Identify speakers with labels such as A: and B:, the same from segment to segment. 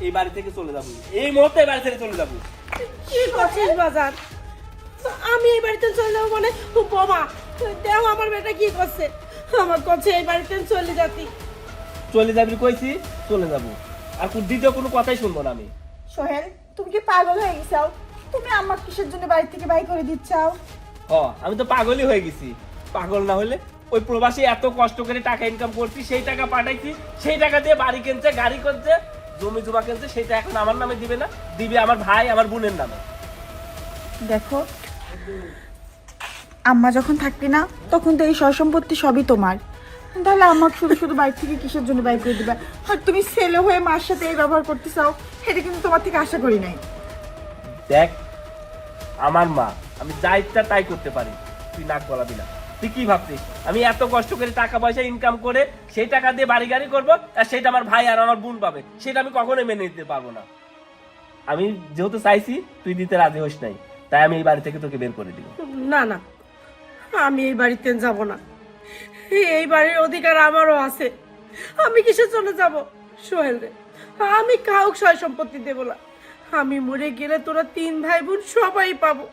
A: এই বাড়ি থেকে চলে যাবো, এই মুহূর্তে এই বাড়ি থেকে চলে যাবো।
B: কি করছিস বাজার? আমি এই বাড়িতে চলে যাবো মানে? বোমা দেও, আমার বেটা কি করছে? আমার করছে এই বাড়িতে চলে যাতি।
A: চলে যাবি কইছি, চলে যাবো। আর দ্বিতীয় কোনো কথাই শুনবো না আমি।
C: সোহেল, তুমি কি পাগল হয়ে গেছো? তুমি আমার কিসের জন্য বাড়ি থেকে বাই করে দিচ্ছাও?
A: আমি তো পাগলই হয়ে গেছি। পাগল না হলে ওই প্রবাসী এত কষ্ট করে টাকা ইনকাম করছি, সেই টাকা পাঠাইছি, সেই টাকা দিয়ে বাড়ি কিনছে, গাড়ি কিনছে, জমি জমা কিনছে, সেটা এখন আমার নামে দিবে না, দিবে আমার ভাই আমার বোনের নামে।
C: দেখো, আম্মা যখন থাকবি না তখন তো এই সয় সম্পত্তি সবই তোমার। তাহলে আমাকে শুধু শুধু বাড়ি থেকে কিসের জন্য বাই করে দিবা? আর তুমি ছেলে হয়ে মার সাথে এই ব্যবহার করতে চাও, এটা কিন্তু তোমার থেকে আশা করি নাই।
A: দেখ, আমার মা, আমি যা ইচ্ছা তাই করতে পারি, তুই নাক গলাবি না। তুই কি ভাবছিস আমি এত কষ্ট করে টাকা পয়সা ইনকাম করে সেই টাকা দিয়ে বাড়ি গাড়ি করবো, আর সেটা আমার ভাই আর আমার বোন পাবে, সেটা আমি কখনোই মেনে নিতে পারবো না। আমি যেহেতু চাইছি, তুই দিতে রাজি হোস নাই, তাই আমি এই বাড়ি থেকে তোকে বের করে দিব।
B: না না, আমি এই বাড়িতে যাব না। এই বাড়ির অধিকার আমারও আছে, আমি কিসে চলে যাব? সোহেল রে, আমি কাউক সয় সম্পত্তি দেব না। আমি মরে গেলে তোরা 3 ভাই বোন সবাই পাবো।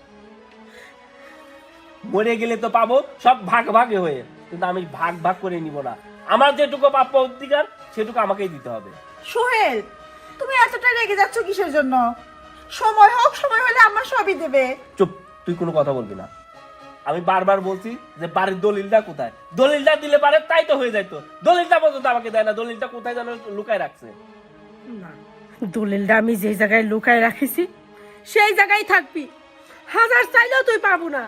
A: মরে গেলে তো পাবো সব ভাগ ভাগে হয়ে, কিন্তু আমি ভাগ ভাগ করে নিব না। আমার যেটুকু প্রাপ্য অধিকার সেটুকু আমাকেই দিতে হবে।
C: সোহেল, তুমি এতটা রেগে যাচ্ছ কিসের জন্য? সময় হোক, সময় হলে আমার সবই দেবে।
A: চুপ, তুই কোনো কথা বলবি না। আমি বারবার বলছি যে বাড়ির দলিলটা কোথায়, দলিলটা দিলে পারে তাই তো হয়ে যাইতো, দলিলটা পর্যন্ত আমাকে দেয় না, দলিলটা কোথায় যেন লুকায় রাখছে।
B: না, দলিলটা আমি যে জায়গায় লুকায় রাখিছি সেই জায়গায় থাকবি, হাজার চাইলেও তুই পাবো না।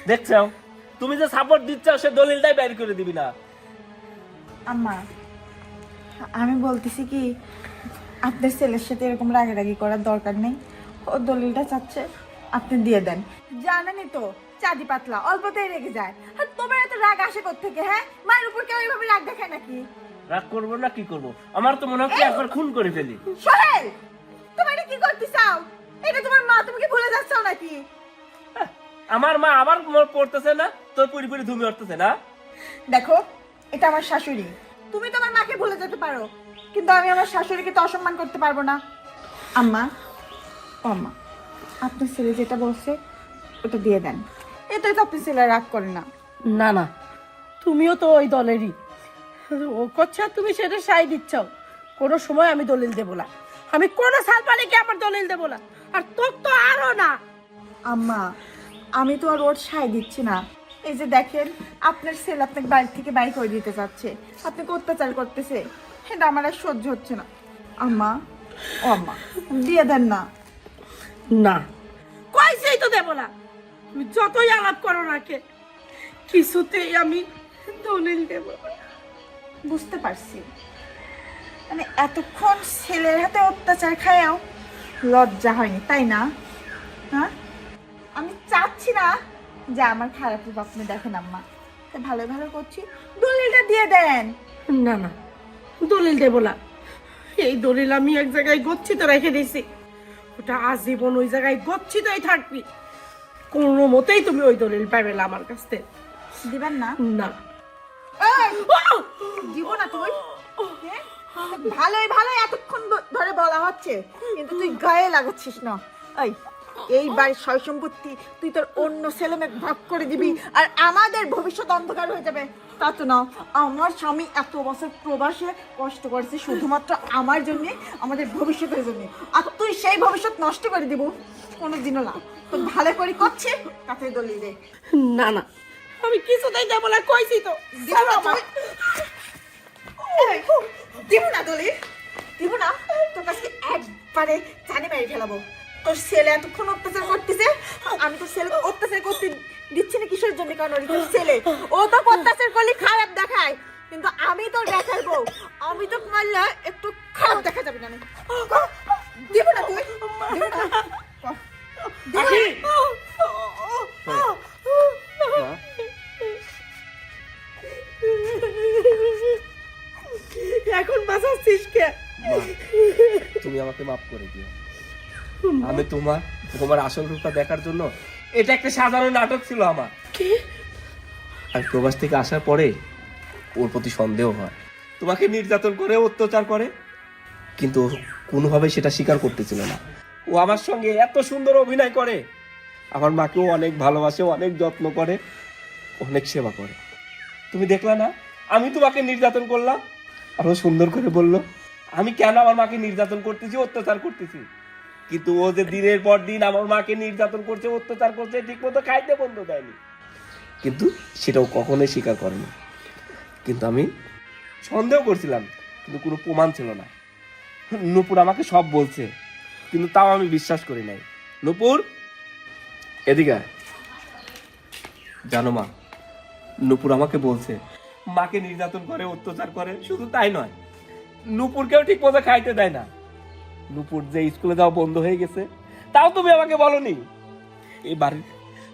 A: দেখছো, তুমি যে সাপোর্ট দিচ্ছ সে দলিলটাই বের করে দিবি না।
C: আম্মা, আমি বলতেছি কি, আপনার ছেলের সাথে এরকম রাগারাগি করার দরকার নেই। ও দলিলটা চাচ্ছে, আপনি দিয়ে দেন। জানেনই তো চাঁদি পাতলা, অল্পতেই রেগে যায়। আর তোমার এত রাগ আসে কোত্থেকে? হ্যাঁ, মায়ের উপর কেউ এইভাবে রাগ দেখায় নাকি?
A: রাগ করবো না কি করবো, আমার তো মনে হচ্ছে একবার খুন করে ফেলি।
C: সোহেল, তুমি এটা কি করতে চাও? এটা তোমার মা, তুমি কি ভুলে যাচ্ছ নাকি?
A: আমার মা আবার পড়তেছে না, তোর পুরি পুরি ধুমে উঠতেছে না।
C: দেখো, এটা আমার শাশুড়ি। তুমি তোমার মাকে ভুলে যেতে পারো, কিন্তু আমি আমার শাশুড়িকে তো অসম্মান করতে পারবো না। আম্মা, ও আম্মা, আপনার ছেলে যেটা বলছে ওটা দিয়ে দেন। এটাই তো আপনার ছেলে রাগ করে না।
B: না না, তুমিও তো ওই দলেরই। ও করছে আর তুমি সেটা সাই দিচ্ছ। কোনো সময় আমি দলিল দেবো না, আমি কোনো সাল পালিকে আমার দলিল দেবো না, আর তোর তো আরো না।
C: আম্মা, আমি তো আর ওর সায় দিচ্ছি না। এই যে দেখেন, আপনার ছেলে আপনাকে বাড়ি থেকে বাড়ি করে দিতে চাচ্ছে, আপনাকে অত্যাচার করতেছে, এটা আমার আর সহ্য হচ্ছে না। আম্মা, ও আম্মা, দিয়ে দেন না।
B: না, কইছেই তো দেবো না। তুমি যতই আলাপ করো না কে, কিছুতেই আমি দলিল দেবো না।
C: বুঝতে পারছি, মানে এতক্ষণ ছেলের হাতে অত্যাচার খায়াও লজ্জা হয়নি, তাই না? হ্যাঁ, আমি চাচ্ছি না যে আমার খারাপ রূপ আপনি দেখেন আম্মা, তাই ভালো ভালো করছি, দলিলটা দিয়ে দেন।
B: না না, দলিল দেবো না। এই দলিল আমি এক জায়গায় গচ্ছিত রেখে দিয়েছি, ওটা আজীবন ওই জায়গায় গচ্ছিতই থাকবি। কোনো মতেই তুমি ওই দলিল পাবে না আমার কাছ থেকে।
C: দিবেন না?
B: না।
C: এই, দিব না তুই? হ্যাঁ? ভালোই ভালোই এতক্ষণ ধরে বলা হচ্ছে, কিন্তু তুই গায়ে লাগাচ্ছিস না। এই বাড়ির সয় সম্পত্তি তুই তোর অন্য ছেলে মেয়ে ভাগ করে দিবি, আর আমাদের ভবিষ্যৎ অন্ধকার হয়ে যাবে। তা তো না, আমার স্বামী এত বছর প্রবাসে কষ্ট করেছে শুধুমাত্র আমার জন্য, আমাদের ভবিষ্যতের জন্য, আর তুই সেই ভবিষ্যৎ নষ্ট করে দিব? কোনোদিনও না। তো ভালো করে করছে, তাতে দলিল দে।
B: না না, আমি কিছুতেই দেবো না, কইছি তো।
C: দিব না তুই? দিব না দলিল, দিব না। তোর কাছে একবারে জানি মেরে ফেলাবো। তোর ছেলে এতক্ষণ অত্যাচার করতেছে, আমি তোর ছেলে অত্যাচার করতে দিচ্ছি না কিসের জন্য? কারণ ওর তোর ছেলে, ও তো অত্যাচার করলে খারাপ দেখায়, কিন্তু আমি তোর দেখার বউ, আমি তো মারলে একটু খারাপ দেখা যাবে না। দিব না তুই? দিব না? দিব না?
B: এখন বাঁচাচ্ছিস কে?
A: তুমি আমাকে মাফ করে দিও। আমি তোমার আসল রূপটা দেখার জন্য, এটা একটা সাধারণ নাটক ছিল আমার। আর প্রবাস থেকে আসার পরে ওর প্রতি সন্দেহ হয়, তোমাকে নির্যাতন করে, অত্যাচার করে, কিন্তু ও কোনোভাবে সেটা স্বীকার করতেছিল না। ও আমার সঙ্গে এত সুন্দর অভিনয় করে, আমার মাকেও অনেক ভালোবাসে, অনেক যত্ন করে, অনেক সেবা করে। তুমি দেখলা না আমি তোমাকে নির্যাতন করলাম? আরো সুন্দর করে বলল আমি কেন আমার মাকে নির্যাতন করতেছি, অত্যাচার করতেছি। কিন্তু ও যে দিনের পর দিন আমার মাকে নির্যাতন করছে, অত্যাচার করছে, ঠিক মতো খাইতে বন্ধ দেয়নি, কিন্তু সেটাও কখনোই স্বীকার করেনি। কিন্তু আমি সন্দেহ করছিলাম, কিন্তু কোনো প্রমাণ ছিল না। নূপুর আমাকে সব বলছে, কিন্তু তাও আমি বিশ্বাস করি নাই। নূপুর এদিকে আয়। জানো মা, নূপুর আমাকে বলছে মাকে নির্যাতন করে, অত্যাচার করে, শুধু তাই নয়, নূপুরকেও ঠিক মতো খাইতে দেয় না। নূপুর যে স্কুলে যাওয়া বন্ধ হয়ে গেছে, তাও তুমি আমাকে বলনি। এই বাড়ির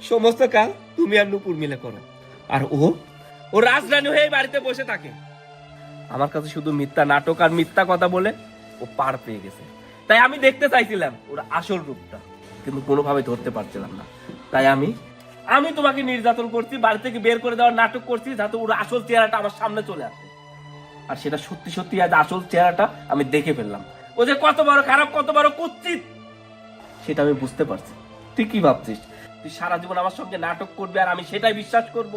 A: সমস্ত কাজ তুমি আর নূপুর মিলে করো, আর ও রাজরানী হয়ে এই বাড়িতে বসে থাকে। আমার কাছে শুধু মিথ্যা নাটক আর মিথ্যা কথা বলে ও পার পেয়ে গেছে। তাই আমি দেখতে চাইছিলাম ওর আসল রূপটা, কিন্তু কোনোভাবে ধরতে পারছিলাম না। তাই আমি তোমাকে নির্যাতন করছি, বাড়ি থেকে বের করে দেওয়ার নাটক করছি, যাতে ওর আসল চেহারাটা আমার সামনে চলে আসে। আর সেটা সত্যি সত্যি আজ আসল চেহারাটা আমি দেখে ফেললাম। ও যে কত বড় খারাপ, কত বড় কুৎসিত, সেটা আমি বুঝতে পারছি। তুই কি ভাবছিস তুই সারা জীবন আমার সঙ্গে নাটক করবি আর আমি সেটাই বিশ্বাস করব?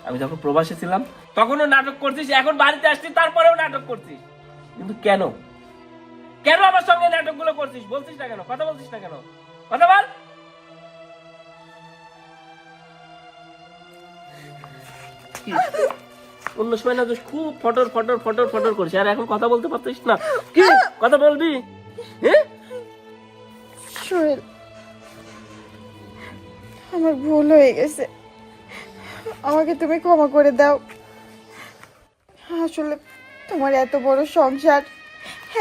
A: আমি যখন প্রবাসে ছিলাম তখনও নাটক করছিস, এখন বাড়িতে আসছিস তারপরেও নাটক করছিস। কিন্তু কেন কেন আমার সঙ্গে নাটকগুলো করছিস? বলছিস না কেন? কথা বলছিস না কেন? কথা বল। অন্য সময় না তো খুব ফটর ফটর ফটর ফটর করছিস, আর এখন কথা বলতে পারছিস না। কি কথা বলবি? হ্যাঁ
C: সোহেল, আমার ভুল হয়ে গেছে, আমাকে তুমি ক্ষমা করে দাও। আসলে তোমার এত বড় সংসার,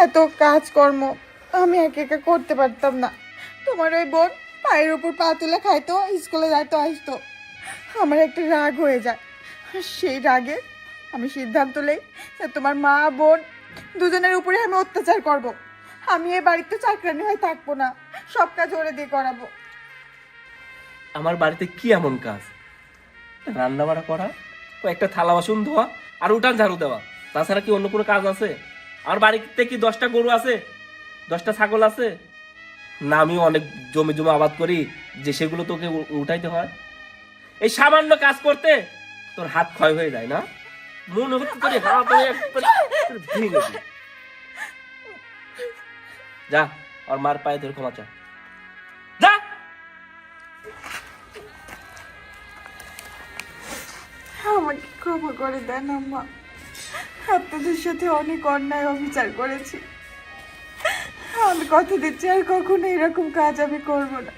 C: এত কাজকর্ম আমি একা একা করতে পারতাম না। তোমার ওই বোন পায়ের উপর পা তুলে খাইতো, স্কুলে যাইতো আসতো, আমার একটা রাগ হয়ে যায়। সেই রাগে আমি সিদ্ধান্ত নেই যে তোমার মা বোন দুজনের উপরে আমি অত্যাচার করব। আমি এই বাড়িতে চাকরানি হয়ে থাকবো না, সব কাজ ওরে দিয়ে করাবো।
A: আমার বাড়িতে কি এমন কাজ? রান্না বাড়া করা, কয়েকটা থালা বাসন ধোয়া আর উঠান ঝাড়ু দেওয়া, তাছাড়া কি অন্য কোনো কাজ আছে? আমার বাড়িতে কি 10টা গরু আছে, 10টা ছাগল আছে? না আমি অনেক জমি জমি আবাদ করি যে সেগুলো তোকে উঠাইতে হয়? এই সামান্য কাজ করতে তোর হাত ক্ষয় হয়ে যায় না? মনে হচ্ছে তোর হাত ভেঙে দিই। যা আর মার পায়ে ধরে ক্ষমা চা, যা।
C: আমাকে ক্ষমা করে দেন আম্মা, আপনাদের সাথে অনেক অন্যায় অবিচার করেছি। আমি কথা দিচ্ছি আর কখনো এরকম কাজ আমি করব না।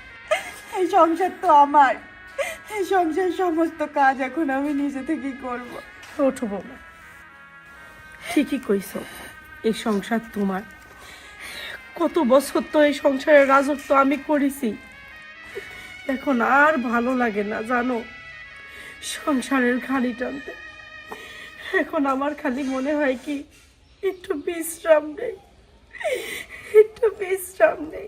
C: এই সংসার তো আমার, এই সংসার সমস্ত কাজ এখন আমি নিজে থেকেই করব।
B: ওঠো বৌমা, ঠিকই কইছ, এই সংসার তোমার। কত বছর তো এই সংসারের রাজত্ব আমি করেছি, এখন আর ভালো লাগে না জানো সংসারের খালি টানতে। এখন আমার খালি মনে হয় কি একটু বিশ্রাম নেই, একটু বিশ্রাম নেই।